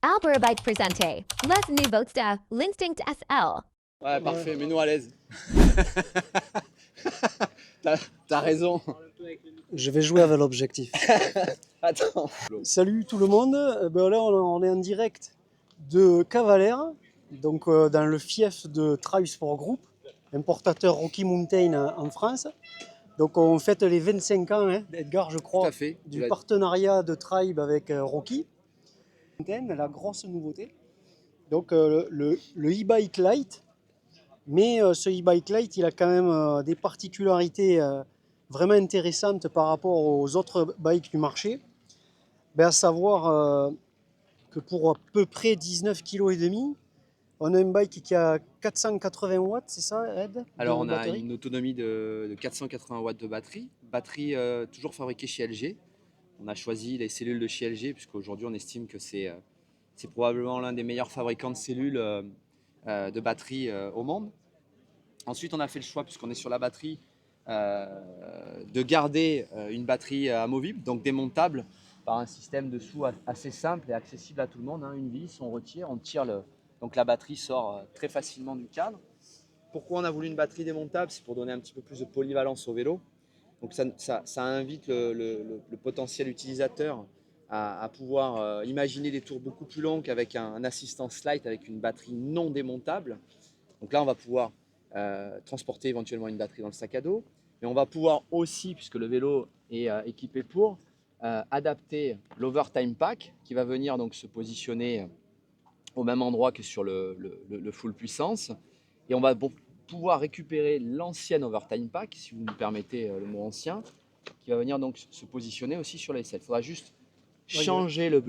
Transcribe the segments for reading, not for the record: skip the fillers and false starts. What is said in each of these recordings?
Alberabike Presente, Les Nouveaux de l'Instinct SL. Ouais, parfait, mets-nous à l'aise. T'as raison. Je vais jouer avec l'objectif. Attends. Salut tout le monde. Ben là, on est en direct de Cavalère, donc dans le fief de Tribe Sport Group, importateur Rocky Mountain en France. Donc on fête les 25 ans, hein, Edgar, je crois, Tout à fait. du partenariat de Tribe avec Rocky Mountain, la grosse nouveauté. Donc le e-bike Lite. Mais ce e-bike Lite, il a quand même des particularités vraiment intéressantes par rapport aux autres bikes du marché. Ben, à savoir que pour à peu près 19,5 kg, on a un bike qui a 480 watts, c'est ça, Ed? Alors, on a batterie une autonomie de 480 watts de batterie. Batterie toujours fabriquée chez LG. On a choisi les cellules de chez LG, puisqu'aujourd'hui, on estime que c'est probablement l'un des meilleurs fabricants de cellules de batterie au monde. Ensuite, on a fait le choix, puisqu'on est sur la batterie, de garder une batterie amovible, donc démontable, par un système dessous assez simple et accessible à tout le monde. Hein. Une vis, on retire, donc la batterie sort très facilement du cadre. Pourquoi on a voulu une batterie démontable? C'est pour donner un petit peu plus de polyvalence au vélo. Donc ça invite le potentiel utilisateur à pouvoir imaginer des tours beaucoup plus longs qu'avec un assistant slide avec une batterie non démontable. Donc là, on va pouvoir transporter éventuellement une batterie dans le sac à dos. Mais on va pouvoir aussi, puisque le vélo est équipé pour, adapter l'Overtime Pack qui va venir donc se positionner au même endroit que sur le full puissance. Et on va pouvoir récupérer l'ancienne Overtime Pack, si vous me permettez le mot ancien, qui va venir donc se positionner aussi sur l'aisselle. Il faudra juste changer le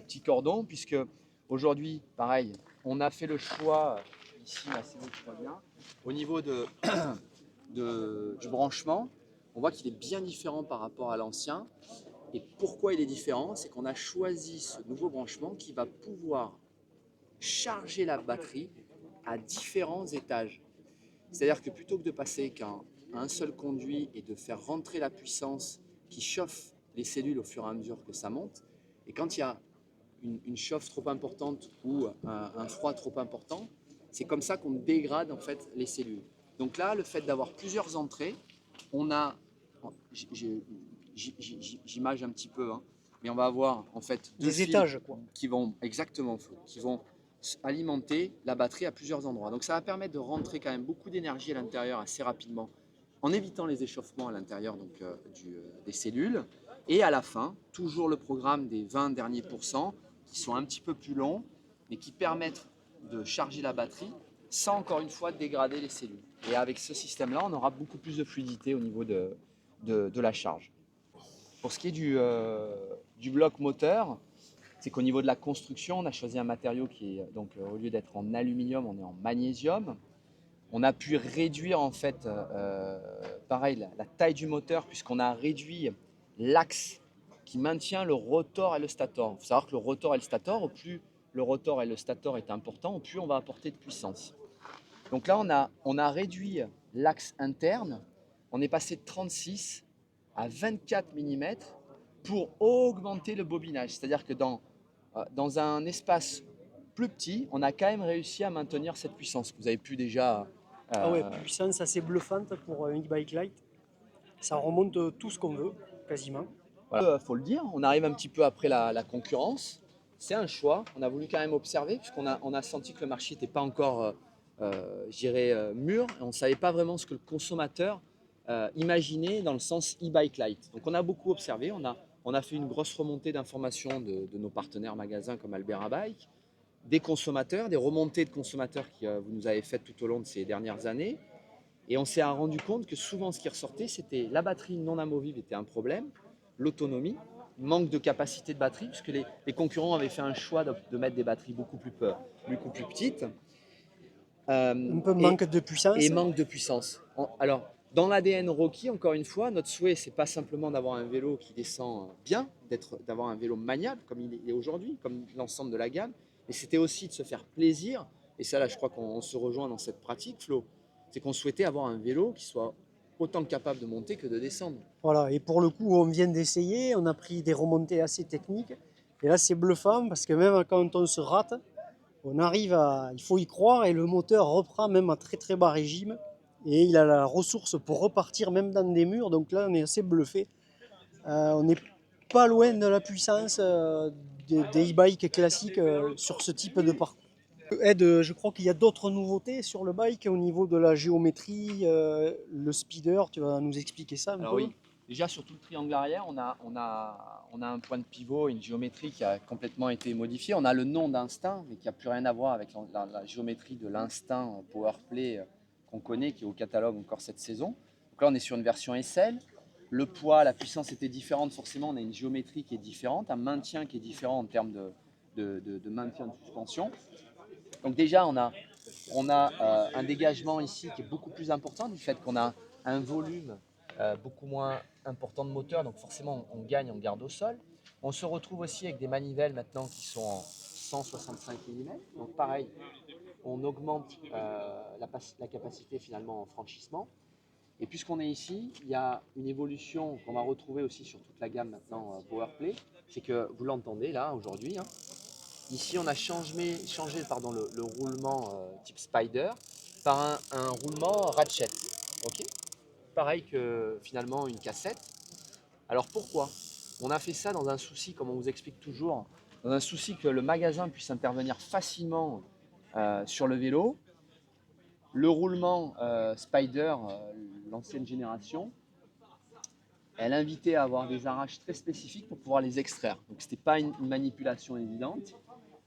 petit cordon, puisque aujourd'hui, pareil, on a fait le choix, ici, là, c'est bon, tu vois bien, au niveau du branchement, on voit qu'il est bien différent par rapport à l'ancien. Et pourquoi il est différent? C'est qu'on a choisi ce nouveau branchement qui va pouvoir charger la batterie à différents étages. C'est-à-dire que plutôt que de passer qu'à un seul conduit et de faire rentrer la puissance qui chauffe les cellules au fur et à mesure que ça monte, et quand il y a une chauffe trop importante ou un froid trop important, c'est comme ça qu'on dégrade en fait les cellules. Donc là, le fait d'avoir plusieurs entrées, on a, j'image un petit peu, hein, mais on va avoir en fait deux Des fils étages, quoi. qui vont exactement, qui vont alimenter la batterie à plusieurs endroits. Donc ça va permettre de rentrer quand même beaucoup d'énergie à l'intérieur assez rapidement, en évitant les échauffements à l'intérieur des cellules. Et à la fin, toujours le programme des 20 derniers pourcents qui sont un petit peu plus longs, mais qui permettent de charger la batterie sans encore une fois dégrader les cellules. Et avec ce système-là, on aura beaucoup plus de fluidité au niveau de la charge. Pour ce qui est du bloc moteur, c'est qu'au niveau de la construction, on a choisi un matériau qui est, donc au lieu d'être en aluminium, on est en magnésium. On a pu réduire en fait, pareil, la taille du moteur, puisqu'on a réduit l'axe qui maintient le rotor et le stator. Il faut savoir que le rotor et le stator, au plus le rotor et le stator est important, au plus on va apporter de puissance. Donc là, on a réduit l'axe interne. On est passé de 36 à 24 mm pour augmenter le bobinage. C'est-à-dire que dans un espace plus petit, on a quand même réussi à maintenir cette puissance que vous avez pu déjà. Ah ouais, puissance assez bluffante pour un e-bike Lite. Ça remonte tout ce qu'on veut, quasiment. Voilà, faut le dire, on arrive un petit peu après la concurrence. C'est un choix. On a voulu quand même observer, puisqu'on a senti que le marché n'était pas encore, je dirais, mûr. Et on ne savait pas vraiment ce que le consommateur imaginait dans le sens e-bike Lite. Donc on a beaucoup observé. On a fait une grosse remontée d'informations de nos partenaires magasins comme Albera Bike, des consommateurs, des remontées de consommateurs que vous nous avez faites tout au long de ces dernières années. Et on s'est rendu compte que souvent ce qui ressortait, c'était la batterie non amovible était un problème, l'autonomie, manque de capacité de batterie, puisque les concurrents avaient fait un choix de mettre des batteries beaucoup plus petites. Un peu manque de puissance. Et manque de puissance. Alors, dans l'ADN Rocky, encore une fois, notre souhait, c'est pas simplement d'avoir un vélo qui descend bien, d'avoir un vélo maniable comme il est aujourd'hui, comme l'ensemble de la gamme, mais c'était aussi de se faire plaisir. Et ça, là, je crois qu'on se rejoint dans cette pratique, Flo. C'est qu'on souhaitait avoir un vélo qui soit autant capable de monter que de descendre. Voilà, et pour le coup, on vient d'essayer, on a pris des remontées assez techniques. Et là, c'est bluffant parce que même quand on se rate, il faut y croire et le moteur reprend même à très très bas régime. Et il a la ressource pour repartir même dans des murs. Donc là, on est assez bluffé. On n'est pas loin de la puissance des e-bikes classiques sur ce type de parcours. Ed, je crois qu'il y a d'autres nouveautés sur le bike au niveau de la géométrie, le speeder, tu vas nous expliquer ça un Alors peu? oui, déjà sur tout le triangle arrière, on a un point de pivot, une géométrie qui a complètement été modifiée. On a le nom d'Instinct, mais qui n'a plus rien à voir avec la géométrie de l'Instinct Powerplay qu'on connaît, qui est au catalogue encore cette saison. Donc là, on est sur une version SL. Le poids, la puissance était différente, forcément, on a une géométrie qui est différente, un maintien qui est différent en termes de maintien de suspension. Donc déjà, on a un dégagement ici qui est beaucoup plus important du fait qu'on a un volume beaucoup moins important de moteur, donc forcément on gagne en garde au sol. On se retrouve aussi avec des manivelles maintenant qui sont en 165 mm, donc pareil, on augmente la capacité finalement en franchissement. Et puisqu'on est ici, il y a une évolution qu'on va retrouver aussi sur toute la gamme maintenant Powerplay, c'est que vous l'entendez là aujourd'hui, hein. Ici, on a changé le roulement type Spider par un roulement ratchet. Ok, pareil que finalement une cassette. Alors pourquoi? On a fait ça dans un souci, comme on vous explique toujours, dans un souci que le magasin puisse intervenir facilement sur le vélo. Le roulement Spider, l'ancienne génération, elle invitait à avoir des arraches très spécifiques pour pouvoir les extraire. Donc ce n'était pas une manipulation évidente.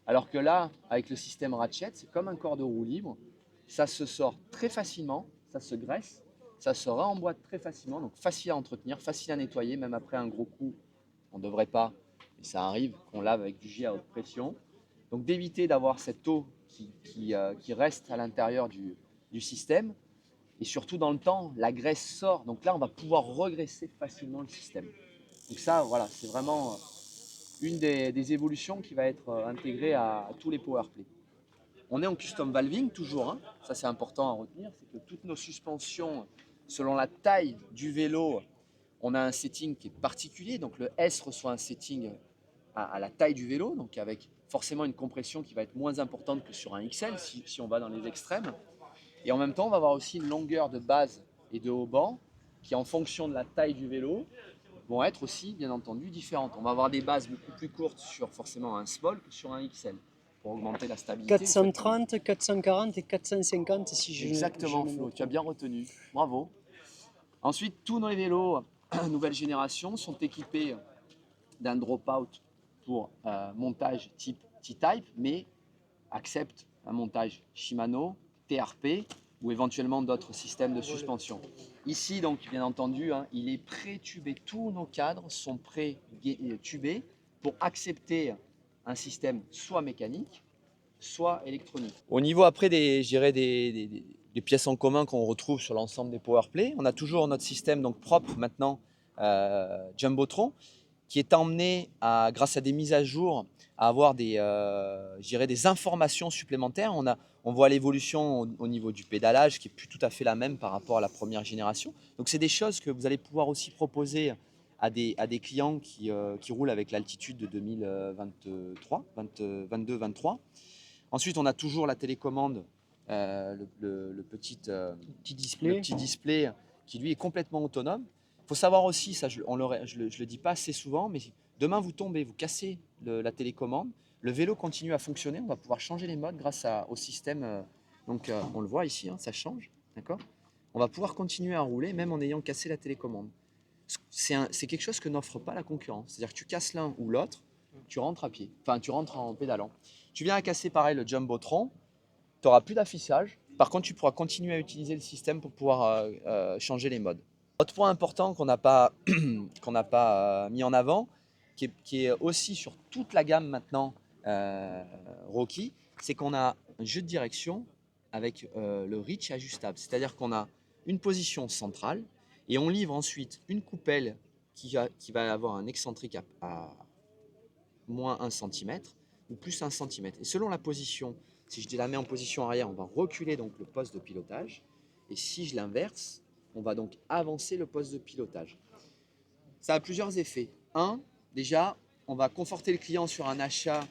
Alors que là, avec le système ratchet, c'est comme un corps de roue libre. Ça se sort très facilement, ça se graisse, ça se remboîte très facilement, donc facile à entretenir, facile à nettoyer, même après un gros coup, on ne devrait pas, mais ça arrive qu'on lave avec du jet à haute pression. Donc d'éviter d'avoir cette eau qui reste à l'intérieur du système, et surtout dans le temps, la graisse sort, donc là on va pouvoir regraisser facilement le système. Donc ça, voilà, c'est vraiment une des évolutions qui va être intégrée à tous les powerplay. On est en custom valving toujours, hein. Ça c'est important à retenir, c'est que toutes nos suspensions, selon la taille du vélo, on a un setting qui est particulier. Donc le S reçoit un setting à la taille du vélo, donc avec forcément une compression qui va être moins importante que sur un XL si on va dans les extrêmes. Et en même temps, on va avoir aussi une longueur de base et de haut-banc qui, en fonction de la taille du vélo, vont être aussi, bien entendu, différentes. On va avoir des bases beaucoup plus courtes sur forcément un small que sur un XL pour augmenter la stabilité. 430, 440 et 450 si je Exactement, je ne me Flo, tu as trompe. bien retenu. Bravo. Ensuite, tous nos vélos nouvelle génération sont équipés d'un drop-out pour montage type T-Type, mais acceptent un montage Shimano, TRP ou éventuellement d'autres systèmes de suspension. Ici, donc, bien entendu, hein, il est pré-tubé. Tous nos cadres sont pré-tubés pour accepter un système soit mécanique, soit électronique. Au niveau après des pièces en commun qu'on retrouve sur l'ensemble des Powerplay, on a toujours notre système donc propre maintenant, Jumbotron, qui est emmené grâce à des mises à jour à avoir des informations supplémentaires. On voit l'évolution au niveau du pédalage qui est plus tout à fait la même par rapport à la première génération. Donc c'est des choses que vous allez pouvoir aussi proposer à des clients qui roulent avec l'altitude de 2023, 22, 23. Ensuite, on a toujours la télécommande, le petit display qui lui est complètement autonome. Il faut savoir aussi, ça je le dis pas assez souvent, mais demain vous tombez, vous cassez la télécommande, le vélo continue à fonctionner, on va pouvoir changer les modes grâce au système. On le voit ici, hein, ça change, d'accord. On va pouvoir continuer à rouler même en ayant cassé la télécommande. C'est quelque chose que n'offre pas la concurrence. C'est-à-dire que tu casses l'un ou l'autre, tu rentres à pied, enfin tu rentres en pédalant. Tu viens à casser pareil le Jumbotron, tu n'auras plus d'affichage. Par contre, tu pourras continuer à utiliser le système pour pouvoir changer les modes. Autre point important qu'on n'a pas, mis en avant, qui est aussi sur toute la gamme maintenant Rocky, c'est qu'on a un jeu de direction avec le reach ajustable. C'est-à-dire qu'on a une position centrale et on livre ensuite une coupelle qui va avoir un excentrique à moins 1 cm ou plus 1 cm. Et selon la position, si je la mets en position arrière, on va reculer donc le poste de pilotage. Et si je l'inverse, on va donc avancer le poste de pilotage. Ça a plusieurs effets. Un, déjà, on va conforter le client sur un achat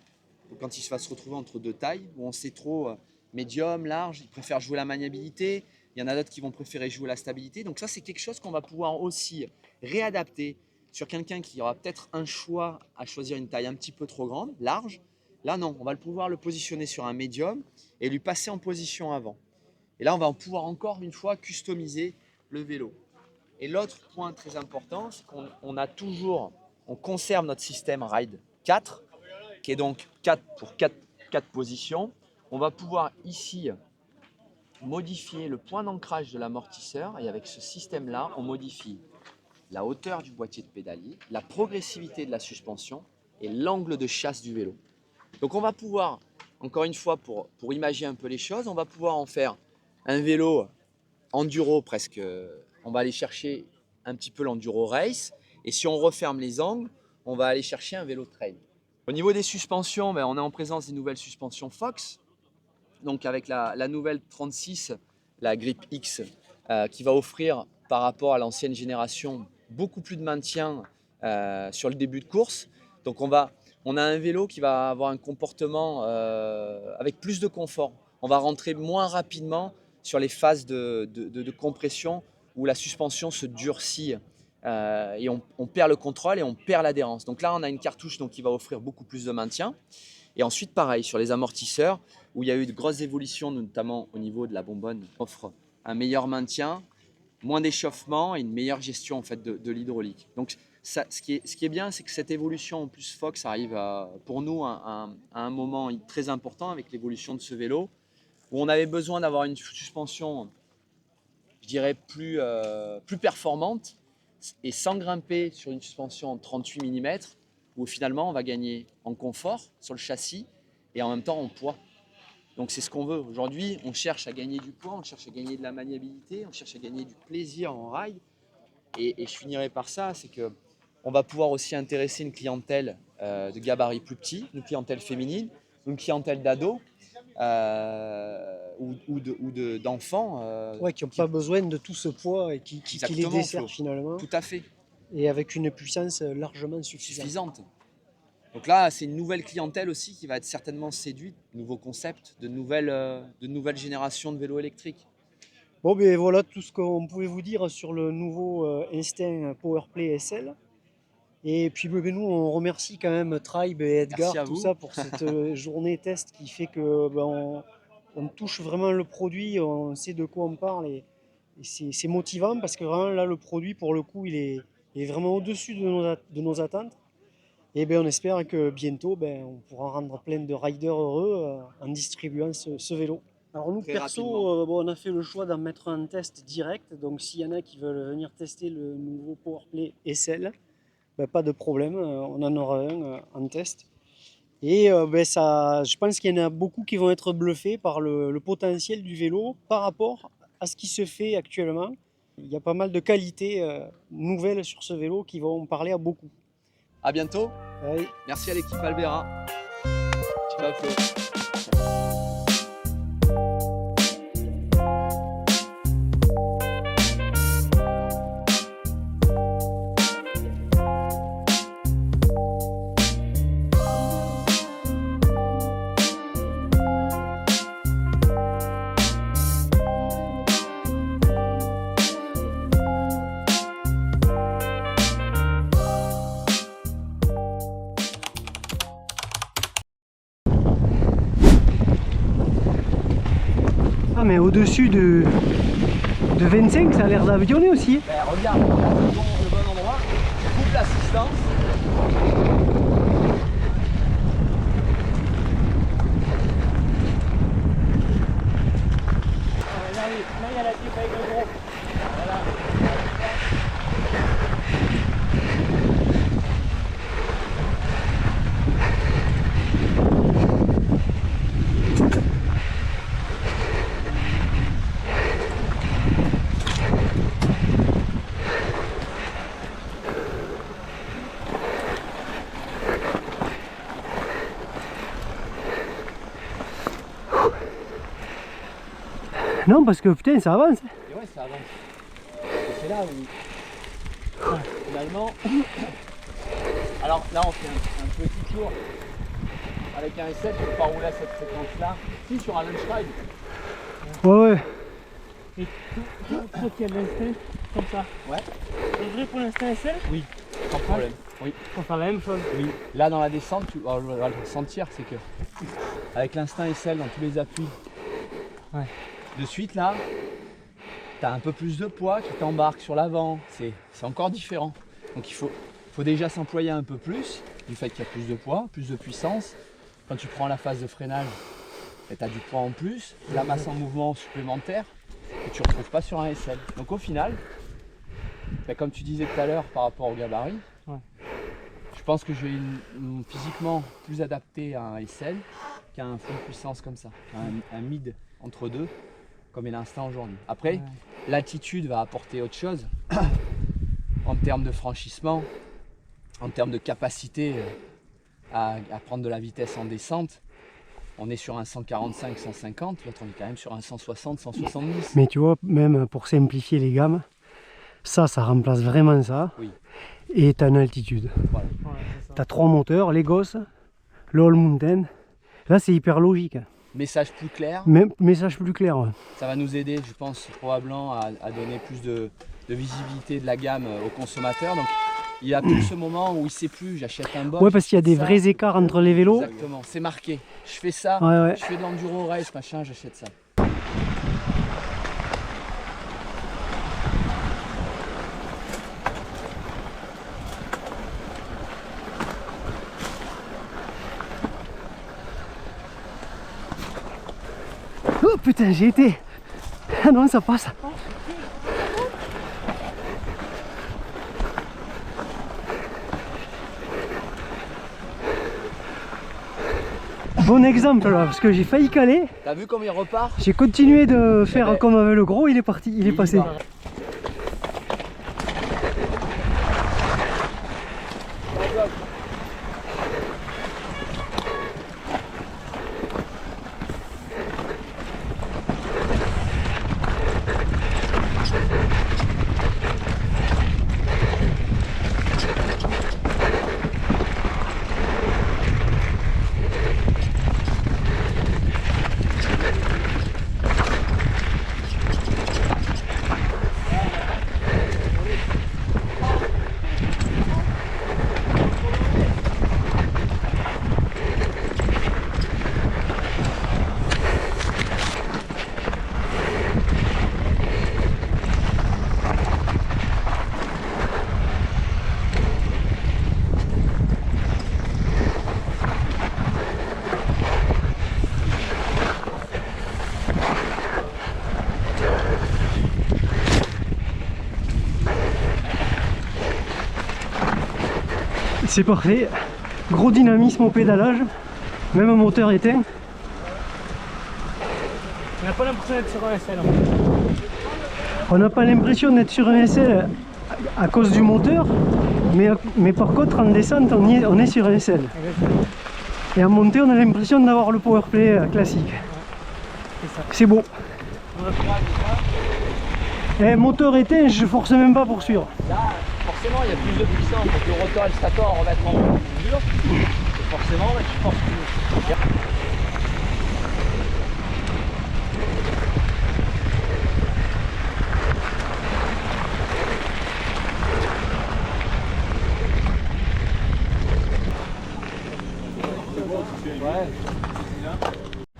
quand il va se retrouver entre deux tailles, où on sait trop médium, large, il préfère jouer la maniabilité, il y en a d'autres qui vont préférer jouer la stabilité. Donc ça, c'est quelque chose qu'on va pouvoir aussi réadapter sur quelqu'un qui aura peut-être un choix à choisir une taille un petit peu trop grande, large. Là, non, on va pouvoir le positionner sur un médium et lui passer en position avant. Et là, on va pouvoir encore une fois customiser le vélo. Et l'autre point très important, c'est on conserve notre système Ride 4, qui est donc 4 pour 4 positions. On va pouvoir ici modifier le point d'ancrage de l'amortisseur et avec ce système-là, on modifie la hauteur du boîtier de pédalier, la progressivité de la suspension et l'angle de chasse du vélo. Donc on va pouvoir, encore une fois, pour imaginer un peu les choses, on va pouvoir en faire un vélo enduro presque. On va aller chercher un petit peu l'enduro race et si on referme les angles, on va aller chercher un vélo trail. Au niveau des suspensions, on est en présence des nouvelles suspensions Fox. Donc avec la nouvelle 36, la Grip X, qui va offrir par rapport à l'ancienne génération beaucoup plus de maintien sur le début de course. Donc on a un vélo qui va avoir un comportement avec plus de confort. On va rentrer moins rapidement sur les phases de compression où la suspension se durcit et on perd le contrôle et on perd l'adhérence. Donc là, on a une cartouche qui va offrir beaucoup plus de maintien. Et ensuite, pareil, sur les amortisseurs, où il y a eu de grosses évolutions, notamment au niveau de la bonbonne, offre un meilleur maintien, moins d'échauffement et une meilleure gestion en fait, de l'hydraulique. Donc, ça, ce qui est bien, c'est que cette évolution en plus Fox arrive pour nous à un moment très important avec l'évolution de ce vélo, où on avait besoin d'avoir une suspension, je dirais, plus performante et sans grimper sur une suspension en 38 mm, où finalement on va gagner en confort sur le châssis et en même temps en poids. Donc c'est ce qu'on veut. Aujourd'hui, on cherche à gagner du poids, on cherche à gagner de la maniabilité, on cherche à gagner du plaisir en ride. Et je finirai par ça, c'est qu'on va pouvoir aussi intéresser une clientèle de gabarit plus petit, une clientèle féminine, une clientèle d'ados ou d'enfants. Qui n'ont pas besoin de tout ce poids et qui les desservent Flo. finalement. Tout à fait. Et avec une puissance largement suffisante. Donc là, c'est une nouvelle clientèle aussi qui va être certainement séduite, de nouveaux concepts, de nouvelles générations de vélos électriques. Bon, ben voilà tout ce qu'on pouvait vous dire sur le nouveau Instinct PowerPlay SL. Et puis nous, on remercie quand même Tribe et Edgar, tout ça, pour cette journée test qui fait que on touche vraiment le produit, on sait de quoi on parle et c'est motivant parce que vraiment là, le produit, pour le coup, il est vraiment au-dessus de nos attentes. Et on espère que bientôt, on pourra rendre plein de riders heureux en distribuant ce vélo. Alors nous, perso, on a fait le choix d'en mettre un test direct. Donc s'il y en a qui veulent venir tester le nouveau PowerPlay SL, pas de problème, on en aura un en test. Et je pense qu'il y en a beaucoup qui vont être bluffés par le potentiel du vélo par rapport à ce qui se fait actuellement. Il y a pas mal de qualités nouvelles sur ce vélo qui vont parler à beaucoup. À bientôt. Oui. Merci à l'équipe Albera. Ciao Flo. Ah mais au-dessus de 25, ça a l'air d'avironner aussi. Regarde, le bon endroit, coupe l'assistance. Là, il y a la type avec le gros. Voilà. Non, parce que putain, ça avance. Et ouais, ça avance. Et c'est là où finalement. Alors là, on fait un toujours avec un SL, tu ne peux pas rouler à cette fréquence-là. Si, sur un lunch ride. Ouais. Et toi qui as l'instinct comme ça. Ouais. C'est vrai pour l'instinct SL? Oui, sans problème. Oui. Faut faire la même chose. Oui. Là, dans la descente, tu vas le sentir, c'est que avec l'instinct SL dans tous les appuis, ouais. De suite là, tu as un peu plus de poids qui t'embarque sur l'avant. C'est encore différent. Donc il faut déjà s'employer un peu plus du fait qu'il y a plus de poids, plus de puissance. Quand tu prends la phase de freinage, tu as du poids en plus, de la masse en mouvement supplémentaire que tu ne retrouves pas sur un SL. Donc au final, comme tu disais tout à l'heure par rapport au gabarit, ouais. Je pense que je vais physiquement plus adapté à un SL qu'à un full puissance comme ça, un mid entre deux, comme est l'instinct aujourd'hui. Après, ouais. L'altitude va apporter autre chose en termes de franchissement, en termes de capacité à prendre de la vitesse en descente. On est sur un 145, 150, l'autre on est quand même sur un 160, 170. Mais tu vois, même pour simplifier les gammes, ça remplace vraiment ça. Oui. Et tu as une altitude. Voilà. Ouais, tu as 3 moteurs, les Gosses, le All Mountain. Là, c'est hyper logique. Message plus clair. Message plus clair. Ouais. Ça va nous aider, je pense, probablement à donner plus de visibilité de la gamme aux consommateurs. Donc, il n'y a plus ce moment où il ne sait plus, j'achète un box. Ouais, parce qu'il y a des vrais écarts entre les vélos. Exactement, c'est marqué. Je fais ça, ouais. Je fais de l'enduro race, machin, j'achète ça. Oh putain, j'ai été. Ah non, ça passe. Bon exemple là, parce que j'ai failli caler. T'as vu comme il repart? J'ai continué de faire comme avec le gros, il est parti, il est passé. C'est parfait, gros dynamisme au pédalage, même un moteur éteint. On n'a pas l'impression d'être sur un SL. On n'a pas l'impression d'être sur un SL à cause du moteur, mais par contre en descente on est sur un SL. Exactement. Et en montée on a l'impression d'avoir le powerplay classique. Ouais, c'est beau. Et moteur éteint, je force même pas pour suivre. Là, forcément, il y a plus de puissance, donc le rotor et le stator vont être en dur. Et forcément, là, tu forces plus.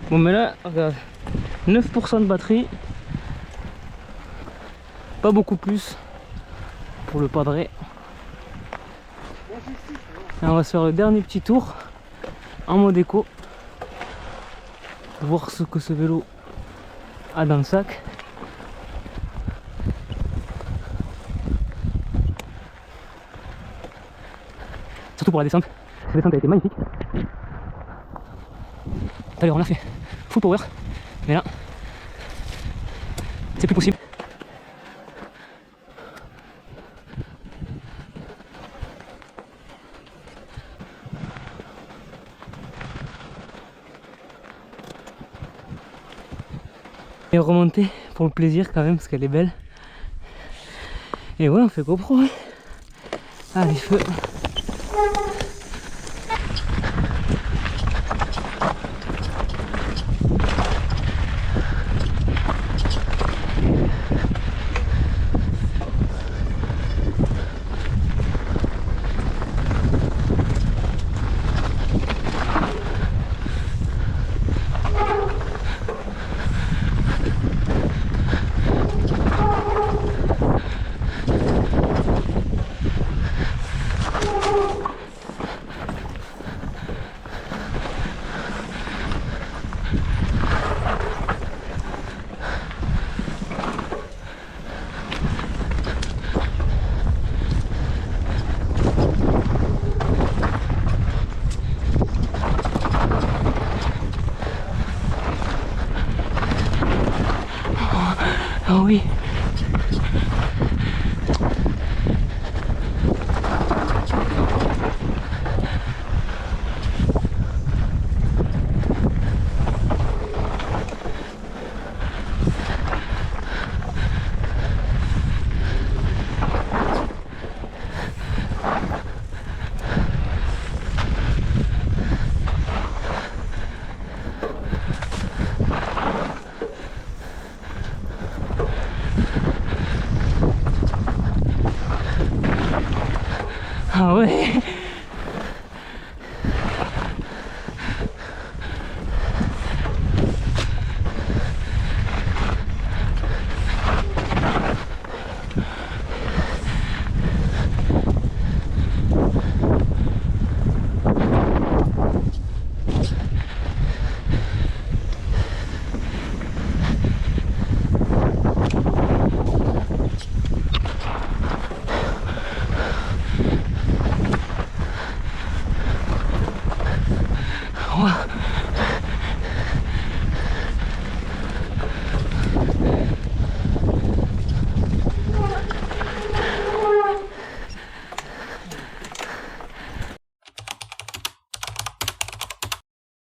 Bon, mais là, regarde, 9% de batterie. Pas beaucoup plus pour le padré. Et on va se faire le dernier petit tour en mode éco, voir ce que ce vélo a dans le sac. Surtout pour la descente. Cette descente a été magnifique. D'ailleurs on a fait full power, mais là c'est plus possible. Et remonter pour le plaisir quand même parce qu'elle est belle. Et ouais, on fait GoPro. Hein. Allez, feu. Oh oui.